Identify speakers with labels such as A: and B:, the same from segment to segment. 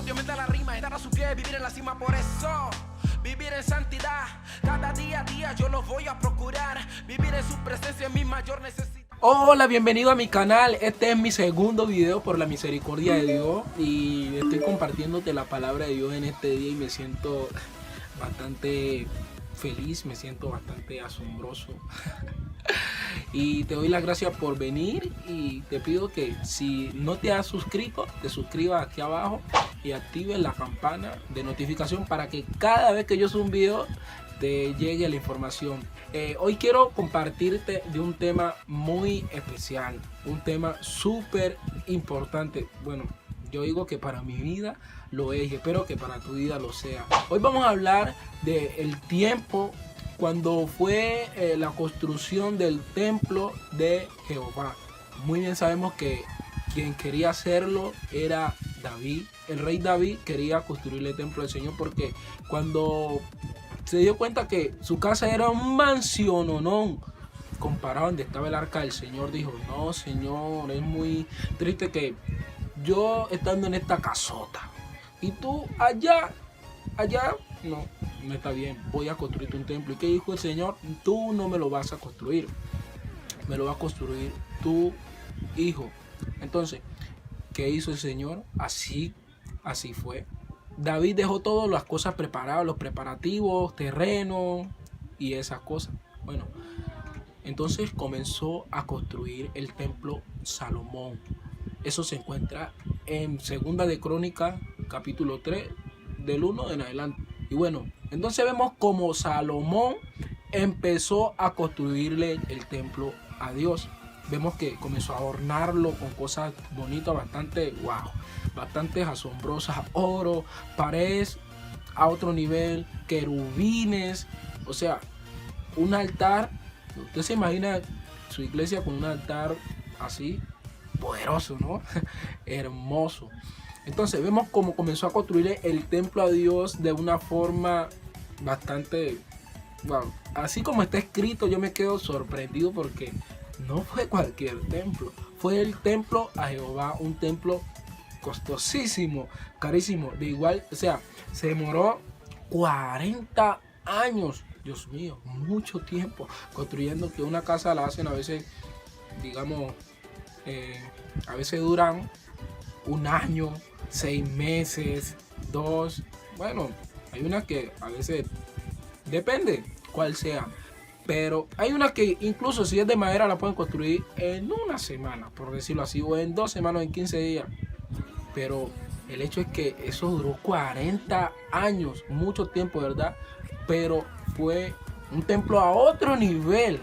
A: Dios me da la rima, estar a su pie, vivir en la cima. Por eso, vivir en santidad, cada día a día yo lo voy a procurar. Vivir en su presencia es mi mayor necesidad. Hola, bienvenido a mi canal. Este es mi segundo video por la misericordia de Dios. Y estoy compartiéndote la palabra de Dios en este día y me siento bastante feliz, me siento bastante asombroso. Y te doy las gracias por venir y te pido que si no te has suscrito, te suscribas aquí abajo y actives la campana de notificación para que cada vez que yo suba un video te llegue la información. Hoy quiero compartirte de un tema muy especial, un tema súper importante. Bueno, yo digo que para mi vida lo es y espero que para tu vida lo sea. Hoy vamos a hablar del tiempo cuando fue la construcción del templo de Jehová. Muy bien sabemos que quien quería hacerlo era David. El rey David quería construirle el templo del Señor porque cuando se dio cuenta que su casa era un mansiononón comparado donde estaba el arca del Señor, dijo: no, Señor, es muy triste que yo estando en esta casota y tú allá, no está bien, voy a construirte un templo. ¿Y qué dijo el Señor? Tú no me lo vas a construir, me lo va a construir tu hijo. Entonces, ¿qué hizo el Señor? Así fue. David dejó todas las cosas preparadas, los preparativos, terreno y esas cosas. Bueno, entonces comenzó a construir el templo Salomón. Eso se encuentra en Segunda de Crónicas, capítulo 3, del 1 en adelante. Y bueno, entonces vemos como Salomón empezó a construirle el templo a Dios. Vemos que comenzó a adornarlo con cosas bonitas, bastante asombrosas, oro, paredes a otro nivel, querubines, o sea, un altar. Usted se imagina su iglesia con un altar así, poderoso, ¿no? Hermoso. Entonces vemos cómo comenzó a construir el templo a Dios de una forma bastante, wow. Así como está escrito, yo me quedo sorprendido porque no fue cualquier templo, fue el templo a Jehová, un templo costosísimo, carísimo. De igual, o sea, se demoró 40 años, Dios mío, mucho tiempo construyendo, que una casa la hacen a veces, digamos, a veces duran un año, 6 meses, 2. Bueno, hay una que a veces depende cuál sea, pero hay una que incluso si es de madera la pueden construir en una semana, por decirlo así, o en 2 semanas, en 15 días. Pero el hecho es que eso duró 40 años, mucho tiempo, ¿verdad? Pero fue un templo a otro nivel,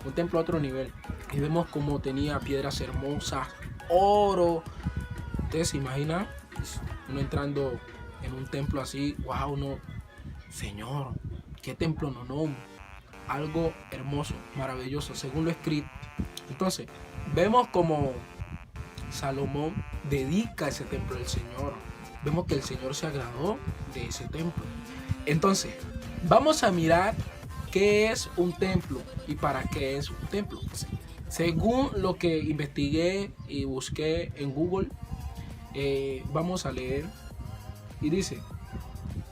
A: un templo a otro nivel. Y vemos cómo tenía piedras hermosas, oro. Ustedes se imaginan uno entrando en un templo así, wow, no, Señor, qué templo, no, algo hermoso, maravilloso, según lo escrito. Entonces, vemos como Salomón dedica ese templo al Señor. Vemos que el Señor se agradó de ese templo. Entonces, vamos a mirar qué es un templo y para qué es un templo. Según lo que investigué y busqué en Google, vamos a leer y dice: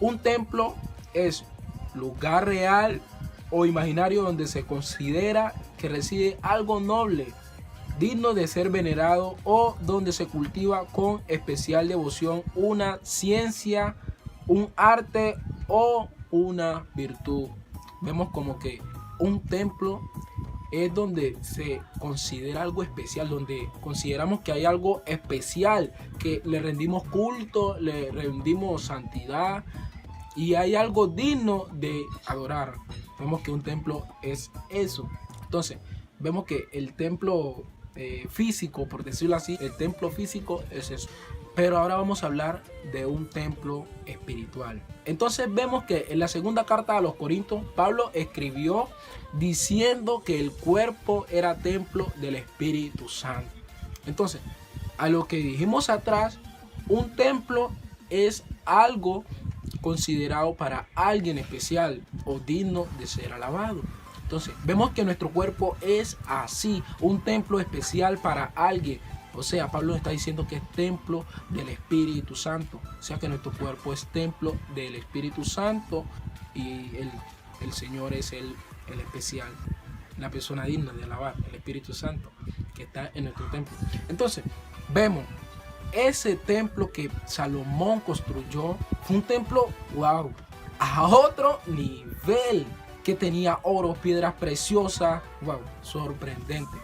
A: un templo es lugar real o imaginario donde se considera que reside algo noble, digno de ser venerado, o donde se cultiva con especial devoción una ciencia, un arte o una virtud. Vemos como que un templo es donde se considera algo especial, donde consideramos que hay algo especial, que le rendimos culto, le rendimos santidad y hay algo digno de adorar. Vemos que un templo es eso. Entonces, vemos que el templo físico, por decirlo así, el templo físico es eso. Pero ahora vamos a hablar de un templo espiritual. Entonces vemos que en la segunda carta a los Corintios, Pablo escribió diciendo que el cuerpo era templo del Espíritu Santo. Entonces, a lo que dijimos atrás, un templo es algo considerado para alguien especial o digno de ser alabado. Entonces, vemos que nuestro cuerpo es así, un templo especial para alguien O sea, Pablo está diciendo que es templo del Espíritu Santo. O sea que nuestro cuerpo es templo del Espíritu Santo y el Señor es el especial, la persona digna de alabar, el Espíritu Santo que está en nuestro templo. Entonces, vemos ese templo que Salomón construyó, fue un templo, wow, a otro nivel, que tenía oro, piedras preciosas, wow, sorprendente.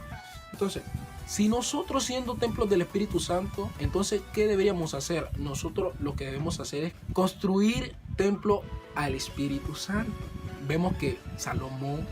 A: Entonces, si nosotros siendo templos del Espíritu Santo, entonces, ¿qué deberíamos hacer? Nosotros lo que debemos hacer es construir templo al Espíritu Santo. Vemos que Salomón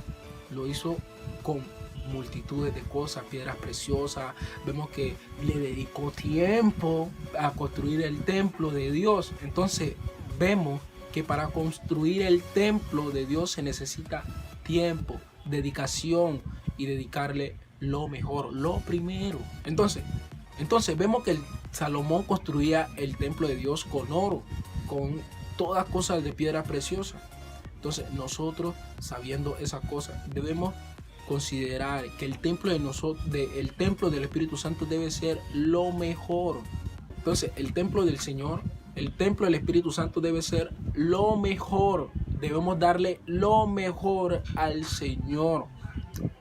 A: lo hizo con multitudes de cosas, piedras preciosas. Vemos que le dedicó tiempo a construir el templo de Dios. Entonces, vemos que para construir el templo de Dios se necesita tiempo, dedicación y dedicarle lo mejor, lo primero. Entonces vemos que Salomón construía el templo de Dios con oro, con todas cosas de piedra preciosa. Entonces nosotros, sabiendo esas cosas, debemos considerar que el templo el templo del Espíritu Santo debe ser lo mejor. Entonces el templo del Señor, el templo del Espíritu Santo debe ser lo mejor. Debemos darle lo mejor al Señor,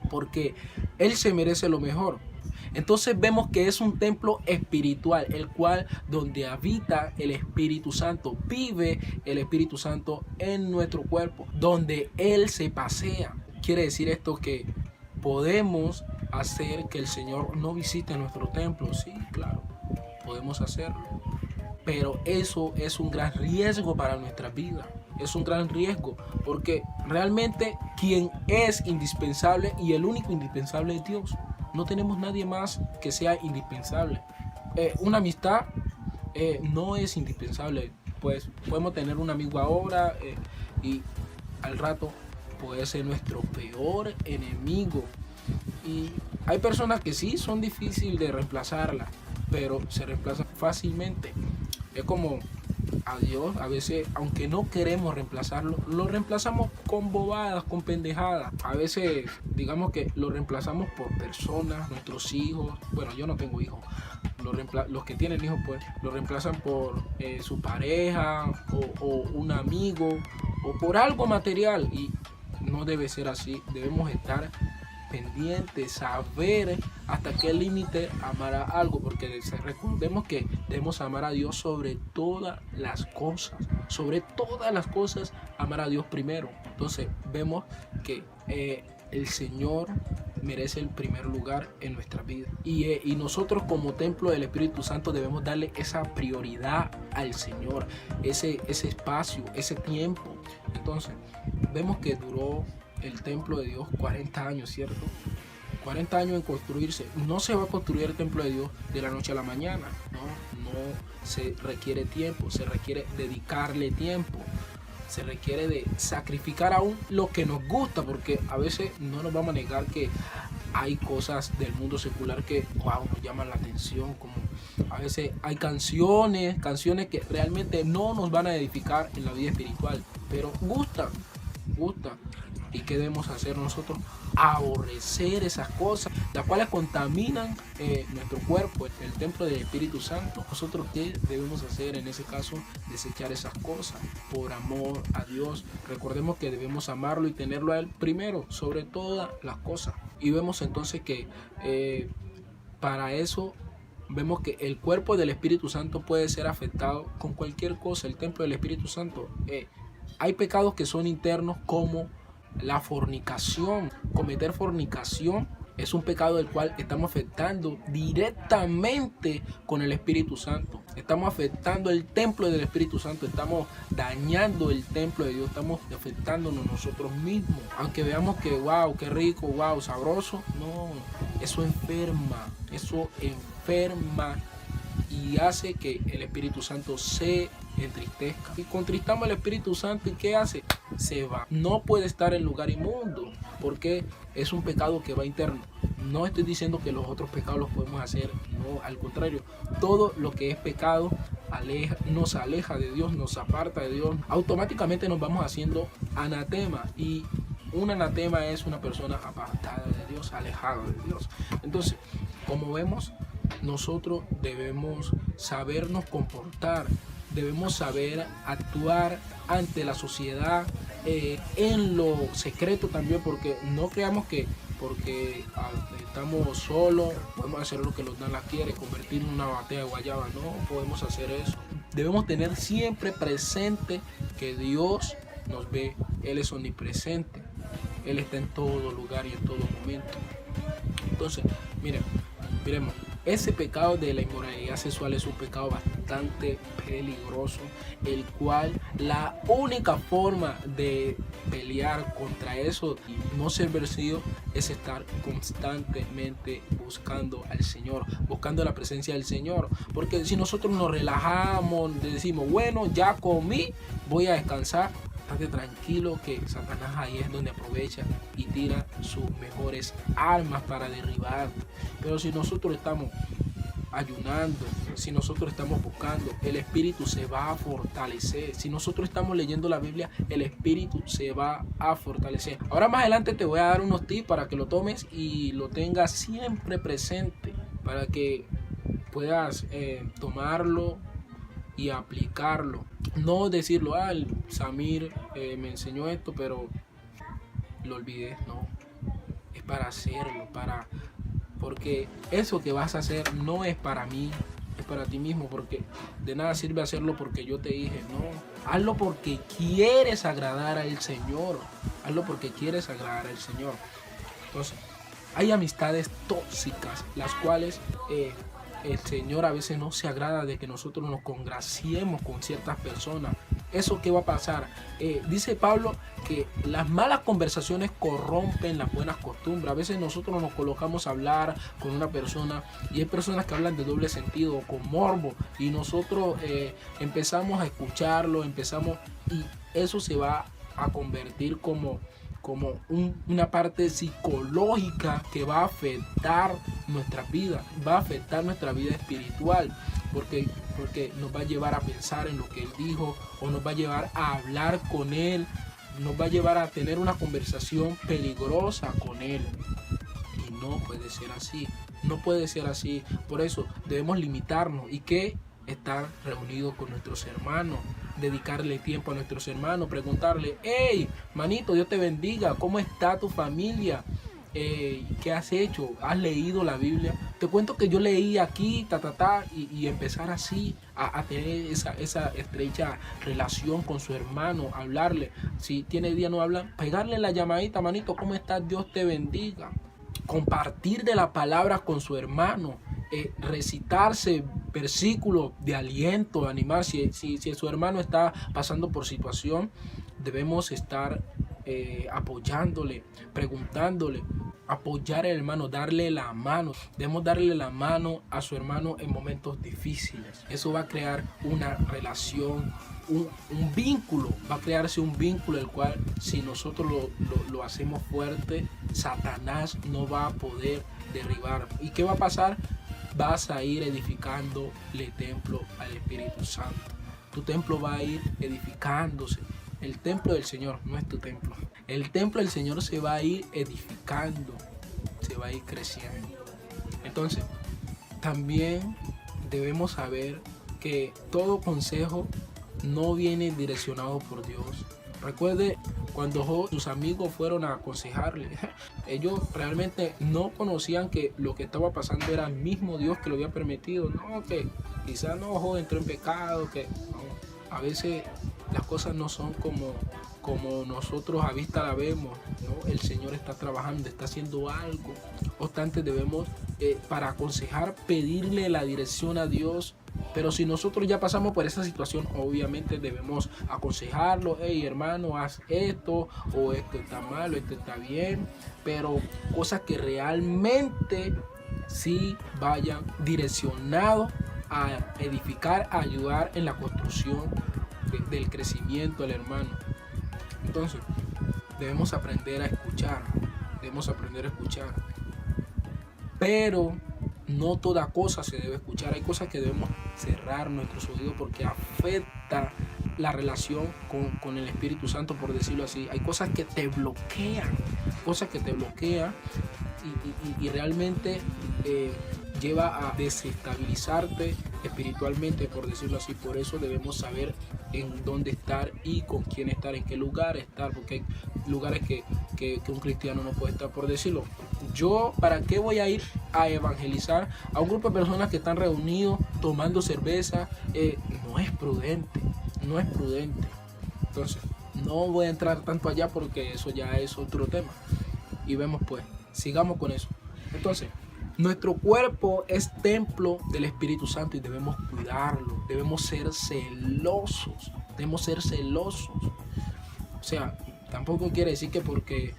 A: porque Él se merece lo mejor. Entonces vemos que es un templo espiritual, el cual donde habita el Espíritu Santo, vive el Espíritu Santo en nuestro cuerpo, donde Él se pasea. Quiere decir esto que podemos hacer que el Señor no visite nuestro templo. Sí, claro, podemos hacerlo. Pero eso es un gran riesgo para nuestra vida. Es un gran riesgo porque realmente quien es indispensable y el único indispensable es Dios. No tenemos nadie más que sea indispensable. Una amistad no es indispensable. Pues podemos tener un amigo ahora y al rato puede ser nuestro peor enemigo. Y hay personas que sí son difíciles de reemplazarlas, pero se reemplazan fácilmente. Es como a Dios, a veces, aunque no queremos reemplazarlo, lo reemplazamos con bobadas, con pendejadas. A veces, digamos que lo reemplazamos por personas, nuestros hijos. Bueno, yo no tengo hijos. Los que tienen hijos, pues, lo reemplazan por su pareja o un amigo o por algo material. Y no debe ser así. Debemos estar pendientes, saber hasta qué límite amar a algo, porque recordemos que debemos amar a Dios sobre todas las cosas, amar a Dios primero. Entonces vemos que el Señor merece el primer lugar en nuestra vida y nosotros como templo del Espíritu Santo debemos darle esa prioridad al Señor, ese espacio, ese tiempo. Entonces vemos que duró el templo de Dios 40 años, ¿cierto? 40 años en construirse. No se va a construir el templo de Dios de la noche a la mañana. No se requiere tiempo, se requiere dedicarle tiempo, se requiere de sacrificar aún lo que nos gusta, porque a veces no nos vamos a negar que hay cosas del mundo secular que nos llaman la atención, como a veces hay canciones que realmente no nos van a edificar en la vida espiritual, pero gustan. ¿Y qué debemos hacer nosotros? Aborrecer esas cosas, las cuales contaminan nuestro cuerpo, el templo del Espíritu Santo. ¿Nosotros qué debemos hacer en ese caso? Desechar esas cosas por amor a Dios. Recordemos que debemos amarlo y tenerlo a Él primero, sobre todas las cosas. Y vemos entonces que para eso vemos que el cuerpo del Espíritu Santo puede ser afectado con cualquier cosa. El templo del Espíritu Santo, hay pecados que son internos, como la fornicación. Cometer fornicación es un pecado del cual estamos afectando directamente con el Espíritu Santo. Estamos afectando el templo del Espíritu Santo, estamos dañando el templo de Dios, estamos afectándonos nosotros mismos. Aunque veamos que wow, qué rico, wow, sabroso, no, eso enferma y hace que el Espíritu Santo se entristezca. Y contristamos al Espíritu Santo, ¿y qué hace? Se va. No puede estar en lugar inmundo, porque es un pecado que va interno. No estoy diciendo que los otros pecados los podemos hacer, no, al contrario, todo lo que es pecado nos aleja de Dios, nos aparta de Dios. Automáticamente nos vamos haciendo anatema, y un anatema es una persona apartada de Dios, alejada de Dios. Entonces, como vemos, nosotros debemos sabernos comportar, debemos saber actuar ante la sociedad, en lo secreto también, porque no creamos que porque estamos solos podemos hacer lo que los Nala quiere, convertir en una batea de guayaba. No podemos hacer eso. Debemos tener siempre presente que Dios nos ve, Él es omnipresente, Él está en todo lugar y en todo momento. Entonces, miremos, ese pecado de la inmoralidad sexual es un pecado bastante peligroso, el cual la única forma de pelear contra eso y no ser vencido es estar constantemente buscando al Señor, buscando la presencia del Señor. Porque si nosotros nos relajamos, decimos, bueno, ya comí, voy a descansar, estate tranquilo que Satanás ahí es donde aprovecha y tira sus mejores armas para derribar. Pero si nosotros estamos ayunando, si nosotros estamos buscando, el espíritu se va a fortalecer. Si nosotros estamos leyendo la Biblia, el espíritu se va a fortalecer. Ahora más adelante te voy a dar unos tips para que lo tomes y lo tengas siempre presente, para que puedas tomarlo y aplicarlo. No decirlo, el Samir me enseñó esto, pero lo olvidé. No, es para hacerlo, porque eso que vas a hacer no es para mí, es para ti mismo, porque de nada sirve hacerlo porque yo te dije. No, hazlo porque quieres agradar al Señor, hazlo porque quieres agradar al Señor. Entonces, hay amistades tóxicas, las cuales el Señor a veces no se agrada de que nosotros nos congraciemos con ciertas personas. ¿Eso qué va a pasar? Dice Pablo que las malas conversaciones corrompen las buenas costumbres. A veces nosotros nos colocamos a hablar con una persona y hay personas que hablan de doble sentido, con morbo, y nosotros empezamos a escucharlo, y eso se va a convertir como una parte psicológica que va a afectar nuestra vida, va a afectar nuestra vida espiritual, porque nos va a llevar a pensar en lo que Él dijo, o nos va a llevar a hablar con Él, nos va a llevar a tener una conversación peligrosa con Él. Y no puede ser así, no puede ser así. Por eso debemos limitarnos y que estar reunidos con nuestros hermanos, dedicarle tiempo a nuestros hermanos, preguntarle, hey, manito, Dios te bendiga, ¿cómo está tu familia? ¿Qué has hecho? ¿Has leído la Biblia? Te cuento que yo leí aquí, y empezar así a tener esa estrecha relación con su hermano, hablarle. Si tiene día no hablan, pegarle la llamadita, manito, ¿cómo estás? Dios te bendiga. Compartir de la palabra con su hermano, recitarse versículos de aliento, de animar. Si su hermano está pasando por situación, debemos estar apoyándole, preguntándole, apoyar al hermano, darle la mano. Debemos darle la mano a su hermano en momentos difíciles. Eso va a crear una relación, un vínculo, va a crearse un vínculo el cual, si nosotros lo hacemos fuerte, Satanás no va a poder derribar. ¿Y qué va a pasar? Vas a ir edificándole templo al Espíritu Santo. Tu templo va a ir edificándose. El templo del Señor no es tu templo. El templo del Señor se va a ir edificando, se va a ir creciendo. Entonces, también debemos saber que todo consejo no viene direccionado por Dios. Recuerde cuando Job, sus amigos fueron a aconsejarle, ellos realmente no conocían que lo que estaba pasando era el mismo Dios que lo había permitido. No, que quizás no, Job entró en pecado, que no. A veces las cosas no son como nosotros a vista la vemos, ¿no? El Señor está trabajando, está haciendo algo. No obstante, debemos para aconsejar pedirle la dirección a Dios. Pero si nosotros ya pasamos por esa situación, obviamente debemos aconsejarlo. Hey, hermano, haz esto, o esto está mal, o esto está bien. Pero cosas que realmente sí vayan direccionados a edificar, a ayudar en la construcción del crecimiento del hermano. Entonces, debemos aprender a escuchar. Pero no toda cosa se debe escuchar. Hay cosas que debemos cerrar nuestros oídos porque afecta la relación con el Espíritu Santo, por decirlo así. Hay cosas que te bloquean, y realmente lleva a desestabilizarte espiritualmente, por decirlo así. Por eso debemos saber en dónde estar y con quién estar, en qué lugar estar, porque hay lugares que un cristiano no puede estar, por decirlo. Yo, ¿para qué voy a ir a evangelizar a un grupo de personas que están reunidos tomando cerveza? No es prudente, no es prudente. Entonces, no voy a entrar tanto allá porque eso ya es otro tema. Y vemos pues, sigamos con eso. Entonces, nuestro cuerpo es templo del Espíritu Santo y debemos cuidarlo, debemos ser celosos, O sea, tampoco quiere decir que porque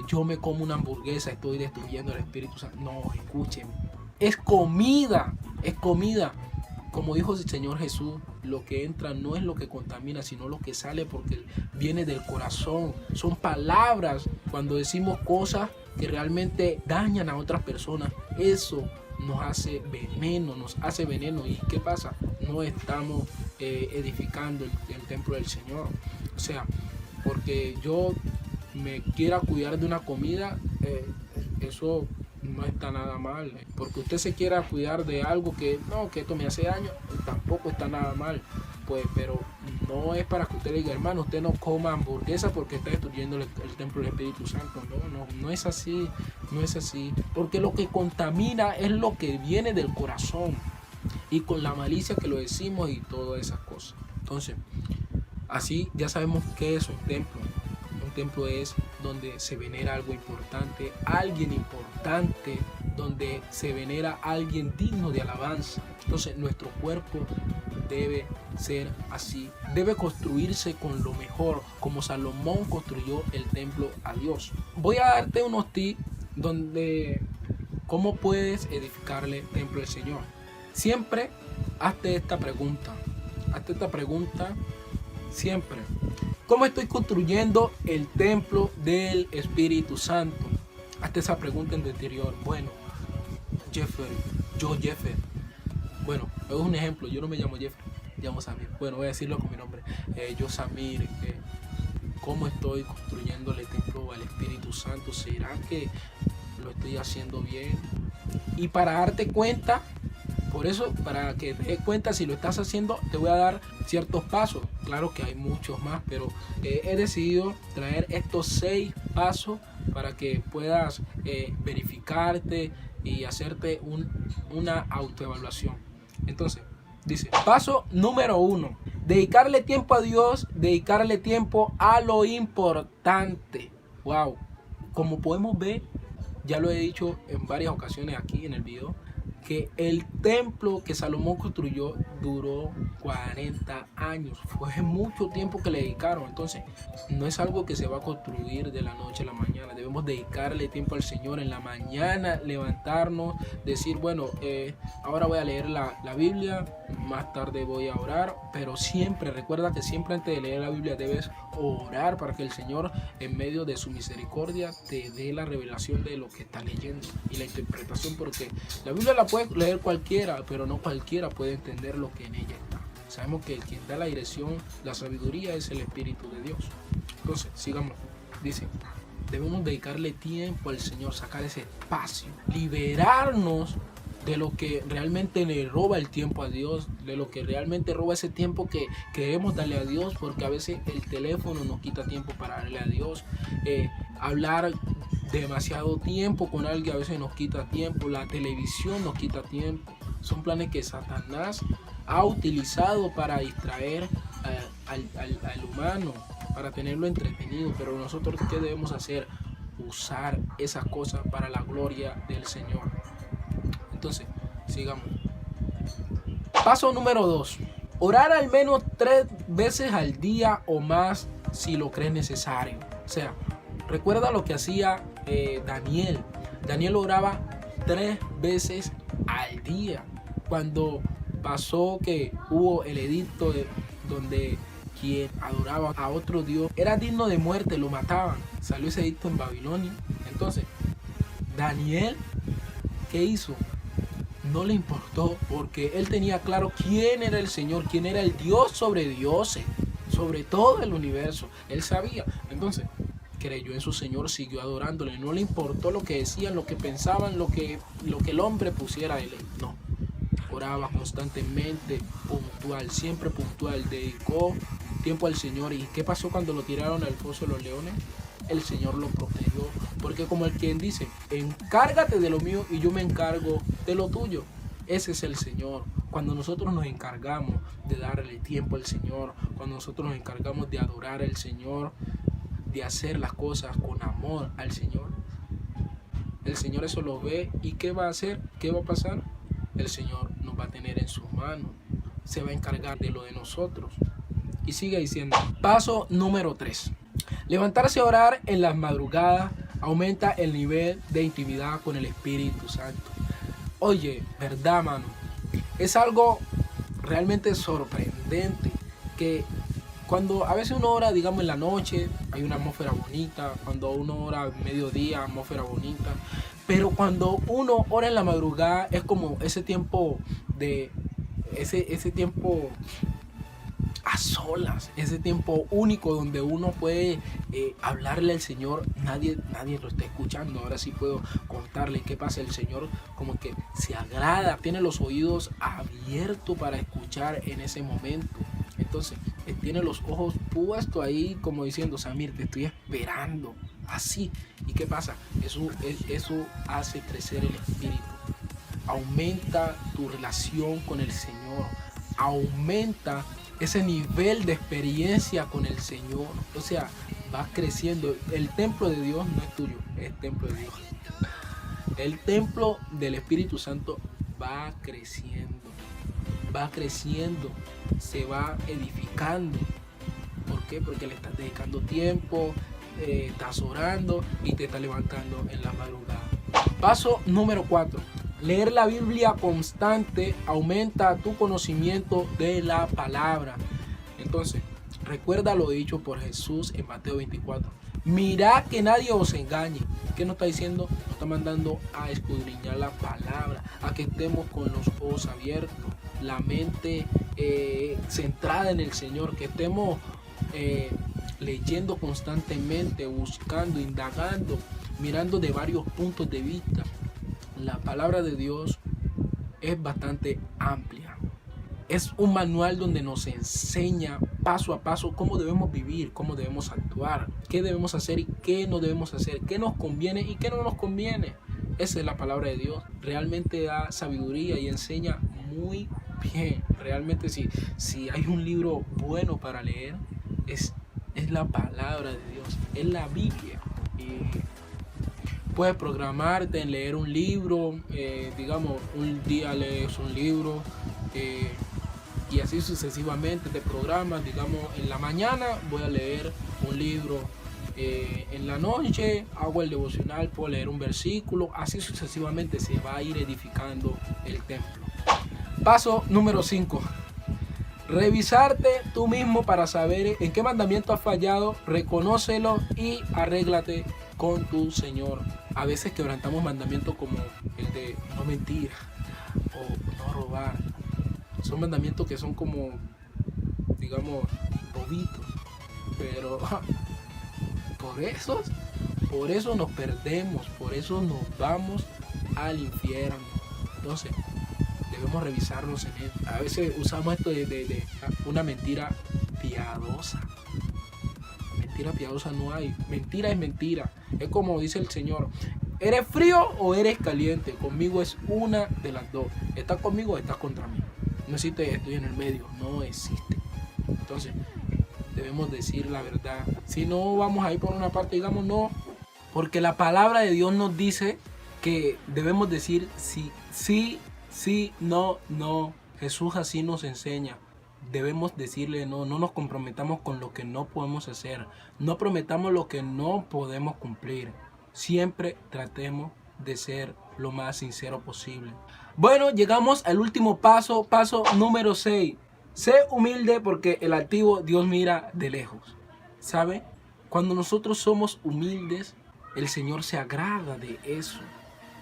A: yo me como una hamburguesa estoy destruyendo el Espíritu Santo. No, escuchen, es comida. Como dijo el Señor Jesús, lo que entra no es lo que contamina, sino lo que sale, porque viene del corazón. Son palabras. Cuando decimos cosas que realmente dañan a otras personas, eso nos hace veneno. ¿Y qué pasa? No estamos edificando el templo del Señor. O sea, porque yo me quiera cuidar de una comida, eso no está nada mal. Porque usted se quiera cuidar de algo que esto me hace daño, tampoco está nada mal. Pues, pero no es para que usted diga, hermano, usted no coma hamburguesa porque está destruyendo el templo del Espíritu Santo. No es así, porque lo que contamina es lo que viene del corazón y con la malicia que lo decimos y todas esas cosas. Entonces, así ya sabemos qué es un templo. Un templo es donde se venera algo importante, alguien importante, donde se venera a alguien digno de alabanza. Entonces, nuestro cuerpo debe ser así, debe construirse con lo mejor, como Salomón construyó el templo a Dios. Voy a darte unos tips donde cómo puedes edificarle el templo al Señor. Siempre hazte esta pregunta siempre: ¿cómo estoy construyendo el templo del Espíritu Santo? Hazte esa pregunta en tu interior. Bueno, Jeffer. Bueno, es un ejemplo. Yo no me llamo Jeffer, me llamo Samir. Bueno, voy a decirlo con mi nombre. Yo, Samir, ¿cómo estoy construyendo el templo al Espíritu Santo? ¿Será que lo estoy haciendo bien? Y para darte cuenta, por eso, para que te des cuenta si lo estás haciendo, te voy a dar ciertos pasos. Claro que hay muchos más, pero he decidido traer estos 6 pasos para que puedas verificarte y hacerte una autoevaluación. Entonces, dice, paso número 1, dedicarle tiempo a Dios, dedicarle tiempo a lo importante. Wow, como podemos ver, ya lo he dicho en varias ocasiones aquí en el video, que el templo que Salomón construyó duró 40 años. Fue mucho tiempo que le dedicaron. Entonces, no es algo que se va a construir de la noche a la mañana. Debemos dedicarle tiempo al Señor en la mañana, levantarnos, decir, bueno, ahora voy a leer la Biblia, más tarde voy a orar, pero siempre, recuerda que siempre antes de leer la Biblia debes orar para que el Señor, en medio de su misericordia, te dé la revelación de lo que estás leyendo y la interpretación, porque la Biblia la puede leer cualquiera, pero no cualquiera puede entender lo que en ella está. Sabemos que quien da la dirección, la sabiduría, es el Espíritu de Dios. Entonces, sigamos. Dice, debemos dedicarle tiempo al Señor, sacar ese espacio, liberarnos de lo que realmente le roba el tiempo a Dios, de lo que realmente roba ese tiempo que debemos darle a Dios, porque a veces el teléfono nos quita tiempo para darle a Dios, hablar demasiado tiempo con alguien a veces nos quita tiempo, la televisión nos quita tiempo. Son planes que Satanás ha utilizado para distraer al humano, para tenerlo entretenido, pero nosotros ¿qué debemos hacer? Usar esas cosas para la gloria del Señor. Entonces, sigamos. Paso número 2. Orar al menos 3 veces al día o más si lo crees necesario. O sea, recuerda lo que hacía Daniel. Daniel oraba 3 veces al día. Cuando pasó que hubo el edicto donde quien adoraba a otro Dios era digno de muerte, lo mataban. Salió ese edicto en Babilonia. Entonces, Daniel, ¿qué hizo? No le importó, porque él tenía claro quién era el Señor, quién era el Dios sobre dioses, sobre todo el universo. Él sabía. Entonces, creyó en su Señor, siguió adorándole. No le importó lo que decían, lo que pensaban, lo que el hombre pusiera a él. No. Oraba constantemente, puntual, siempre puntual. Dedicó tiempo al Señor. ¿Y qué pasó cuando lo tiraron al foso de los leones? El Señor lo protegió. Porque como el quien dice, encárgate de lo mío y yo me encargo de lo tuyo. Ese es el Señor. Cuando nosotros nos encargamos de darle tiempo al Señor, cuando nosotros nos encargamos de adorar al Señor, de hacer las cosas con amor al Señor, el Señor eso lo ve. ¿Y qué va a hacer? ¿Qué va a pasar? El Señor nos va a tener en sus manos. Se va a encargar de lo de nosotros. Y sigue diciendo, paso número 3. Levantarse a orar en las madrugadas aumenta el nivel de intimidad con el Espíritu Santo. Oye, ¿verdad, mano? Es algo realmente sorprendente que cuando a veces uno ora, digamos, en la noche, hay una atmósfera bonita. Cuando uno ora al mediodía, atmósfera bonita. Pero cuando uno ora en la madrugada, es como ese tiempo de ese tiempo a solas, ese tiempo único donde uno puede hablarle al Señor. Nadie lo está escuchando. Ahora sí puedo contarle qué pasa. El Señor como que se agrada, tiene los oídos abiertos para escuchar en ese momento. Entonces tiene los ojos puestos ahí como diciendo, Samir, te estoy esperando. Así. ¿Y qué pasa? Eso hace crecer el espíritu. Aumenta tu relación con el Señor. Aumenta ese nivel de experiencia con el Señor. O sea, va creciendo. El templo de Dios no es tuyo, es el templo de Dios. El templo del Espíritu Santo va creciendo. Va creciendo. Se va edificando. ¿Por qué? Porque le estás dedicando tiempo, estás orando y te estás levantando en la madrugada. Paso número 4. Leer la Biblia constante aumenta tu conocimiento de la palabra. Entonces, recuerda lo dicho por Jesús en Mateo 24. Mirad que nadie os engañe. ¿Qué nos está diciendo? Nos está mandando a escudriñar la palabra, a que estemos con los ojos abiertos, la mente centrada en el Señor, que estemos leyendo constantemente, buscando, indagando, mirando de varios puntos de vista. La palabra de Dios es bastante amplia. Es un manual donde nos enseña paso a paso cómo debemos vivir, cómo debemos actuar, qué debemos hacer y qué no debemos hacer, qué nos conviene y qué no nos conviene. Esa es la palabra de Dios. Realmente da sabiduría y enseña muy bien. Realmente si hay un libro bueno para leer, es la palabra de Dios, es la Biblia. Y puedes programarte en leer un libro, digamos, un día lees un libro y así sucesivamente te programas. Digamos, en la mañana voy a leer un libro, en la noche hago el devocional, puedo leer un versículo, así sucesivamente se va a ir edificando el templo. Paso número 5. Revisarte tú mismo para saber en qué mandamiento has fallado, reconócelo y arréglate con tu Señor. A veces quebrantamos mandamientos como el de no mentir o no robar. Son mandamientos que son como, digamos, bobitos. Pero por eso nos perdemos, por eso nos vamos al infierno. Entonces, debemos revisarnos en él. A veces usamos esto de una mentira piadosa. Mentira piadosa no hay. Mentira es mentira. Es como dice el Señor. ¿Eres frío o eres caliente? Conmigo es una de las dos. ¿Estás conmigo o estás contra mí? No existe estoy en el medio. No existe. Entonces, debemos decir la verdad. Si no vamos a ir por una parte, digamos no. Porque la palabra de Dios nos dice que debemos decir sí, sí, sí, no, no. Jesús así nos enseña. Debemos decirle no, no nos comprometamos con lo que no podemos hacer. No prometamos lo que no podemos cumplir. Siempre tratemos de ser lo más sincero posible. Bueno, llegamos al último paso, paso número 6. Sé humilde porque el altivo Dios mira de lejos. ¿Sabe? Cuando nosotros somos humildes, el Señor se agrada de eso.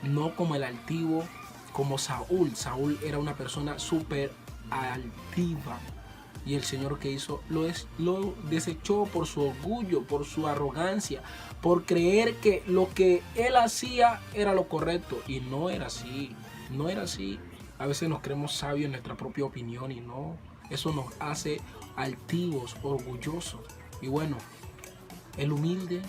A: No como el altivo, como Saúl. Saúl era una persona súper altiva. Y el Señor, que hizo, lo desechó por su orgullo, por su arrogancia, por creer que lo que él hacía era lo correcto. Y no era así, no era así. A veces nos creemos sabios en nuestra propia opinión y no. Eso nos hace altivos, orgullosos. Y bueno, el humilde,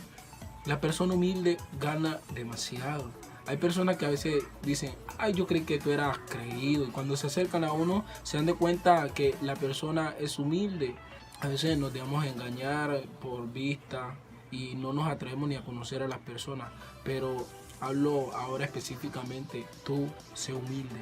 A: la persona humilde gana demasiado. Hay personas que a veces dicen, ay, yo creí que tú eras creído. Y cuando se acercan a uno, se dan de cuenta que la persona es humilde. A veces nos dejamos engañar por vista y no nos atrevemos ni a conocer a las personas. Pero hablo ahora específicamente, tú sé humilde.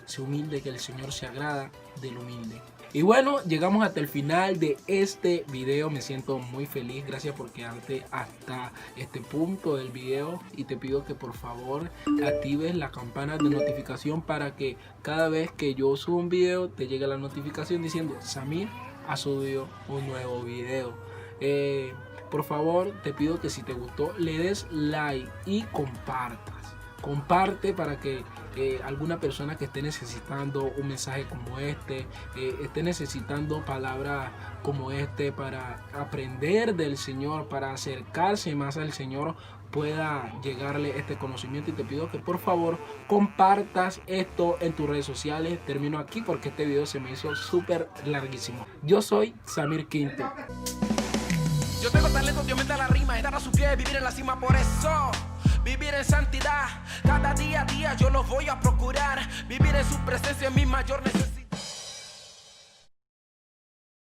A: Sé humilde, que el Señor se agrada del humilde. Y bueno, llegamos hasta el final de este video. Me siento muy feliz. Gracias por quedarte hasta este punto del video. Y te pido que por favor actives la campana de notificación para que cada vez que yo subo un video te llegue la notificación diciendo Samir ha subido un nuevo video. Por favor, te pido que si te gustó le des like y compartas. Comparte para que alguna persona que esté necesitando un mensaje como este, esté necesitando palabras como este para aprender del Señor, para acercarse más al Señor, pueda llegarle este conocimiento. Y te pido que por favor compartas esto en tus redes sociales. Termino aquí porque este video se me hizo súper larguísimo. Yo soy Samir Quinto.
B: Yo tengo talento, Dios me da la rima, estar a su pie, vivir en la cima, por eso vivir en santidad, cada día a día yo lo voy a procurar, vivir en su presencia es mi mayor necesidad.